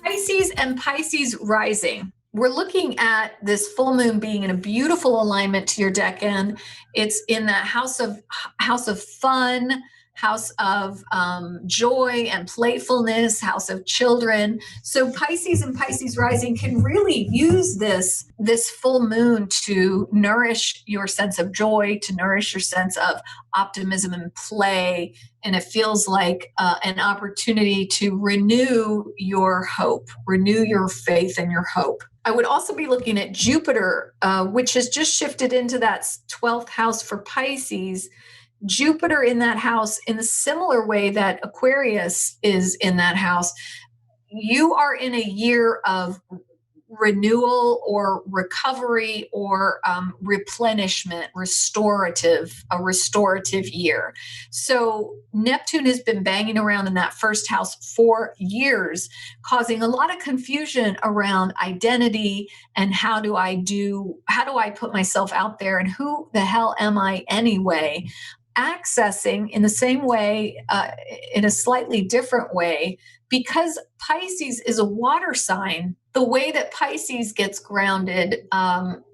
Pisces and Pisces rising. We're looking at this full moon being in a beautiful alignment to your decan. It's in that house of fun, house of joy and playfulness, house of children. So Pisces and Pisces rising can really use this full moon to nourish your sense of joy, to nourish your sense of optimism and play. And it feels like an opportunity to renew your hope, renew your faith and your hope. I would also be looking at Jupiter, which has just shifted into that 12th house for Pisces. Jupiter in that house, in a similar way that Aquarius is in that house, you are in a year of renewal or recovery or replenishment, a restorative year. So Neptune has been banging around in that first house for years, causing a lot of confusion around identity and how do I put myself out there and who the hell am I anyway? Accessing in the same way, in a slightly different way, because Pisces is a water sign. The way that Pisces gets grounded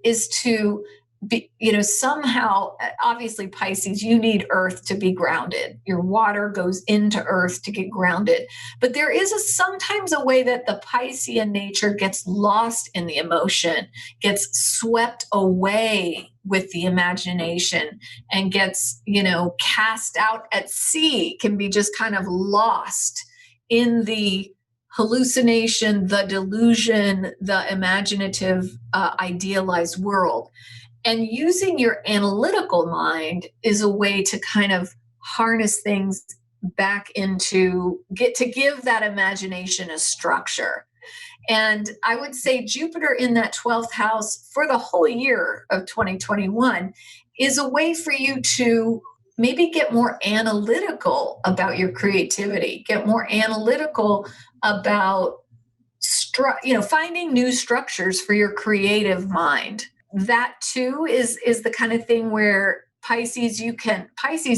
is to be, somehow, obviously Pisces, you need earth to be grounded. Your water goes into earth to get grounded. But there is sometimes a way that the Piscean nature gets lost in the emotion, gets swept away with the imagination and gets, cast out at sea, can be just kind of lost in the hallucination, the delusion, the imaginative, idealized world. And using your analytical mind is a way to kind of harness things back into, give that imagination a structure. And I would say Jupiter in that 12th house for the whole year of 2021 is a way for you to maybe get more analytical about your creativity, get more analytical about finding new structures for your creative mind. That too is the kind of thing where Pisces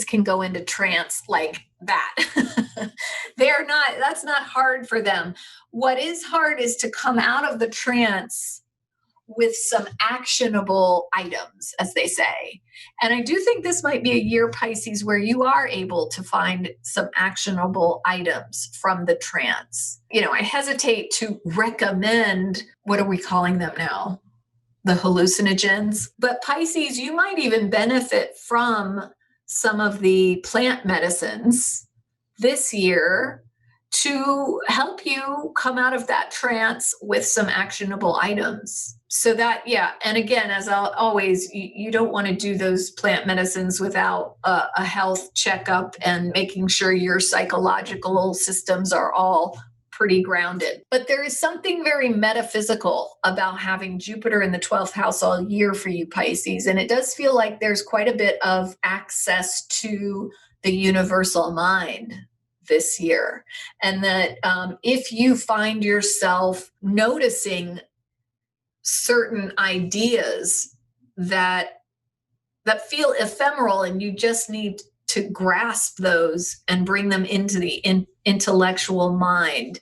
can go into trance like that. That's not hard for them. What is hard is to come out of the trance with some actionable items, as they say. And I do think this might be a year, Pisces, where you are able to find some actionable items from the trance. I hesitate to recommend, what are we calling them now? The hallucinogens. But Pisces, you might even benefit from some of the plant medicines this year to help you come out of that trance with some actionable items. So that, yeah. And again, as always, you don't want to do those plant medicines without a health checkup and making sure your psychological systems are all pretty grounded. But there is something very metaphysical about having Jupiter in the 12th house all year for you, Pisces. And it does feel like there's quite a bit of access to the universal mind this year. And that if you find yourself noticing certain ideas that feel ephemeral and you just need to grasp those and bring them into the intellectual mind,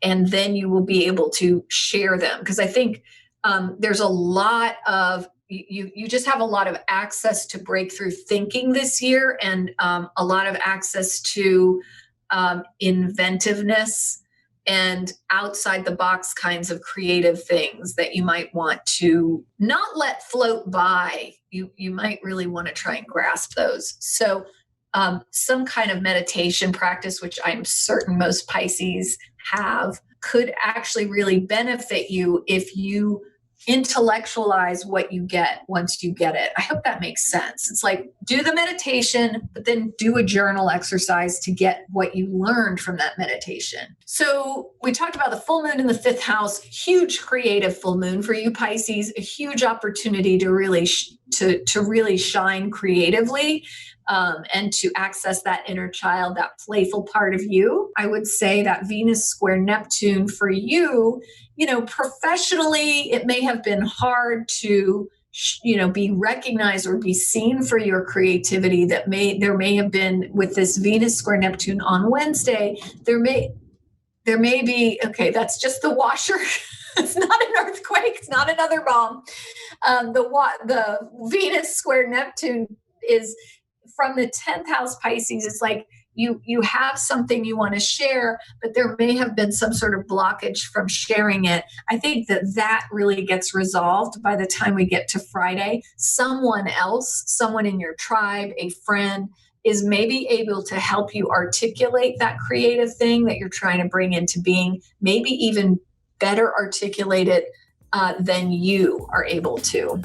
and then you will be able to share them. Because I think there's a lot of, you just have a lot of access to breakthrough thinking this year, and a lot of access to inventiveness and outside the box kinds of creative things that you might want to not let float by. You might really want to try and grasp those. So some kind of meditation practice, which I'm certain most Pisces have, could actually really benefit you if you intellectualize what you get once you get it. I hope that makes sense. It's like, do the meditation, but then do a journal exercise to get what you learned from that meditation. So we talked about the full moon in the 5th house, huge creative full moon for you, Pisces, a huge opportunity to really really shine creatively. And to access that inner child, that playful part of you. I would say that Venus square Neptune for you, professionally, it may have been hard to, be recognized or be seen for your creativity. There may have been, with this Venus square Neptune on Wednesday, there may There may be, okay, that's just the washer. It's not an earthquake. It's not another bomb. The Venus square Neptune is from the 10th house Pisces. It's like you have something you want to share, but there may have been some sort of blockage from sharing it. I think that really gets resolved by the time we get to Friday. Someone else, someone in your tribe, a friend, is maybe able to help you articulate that creative thing that you're trying to bring into being, maybe even better articulate it than you are able to.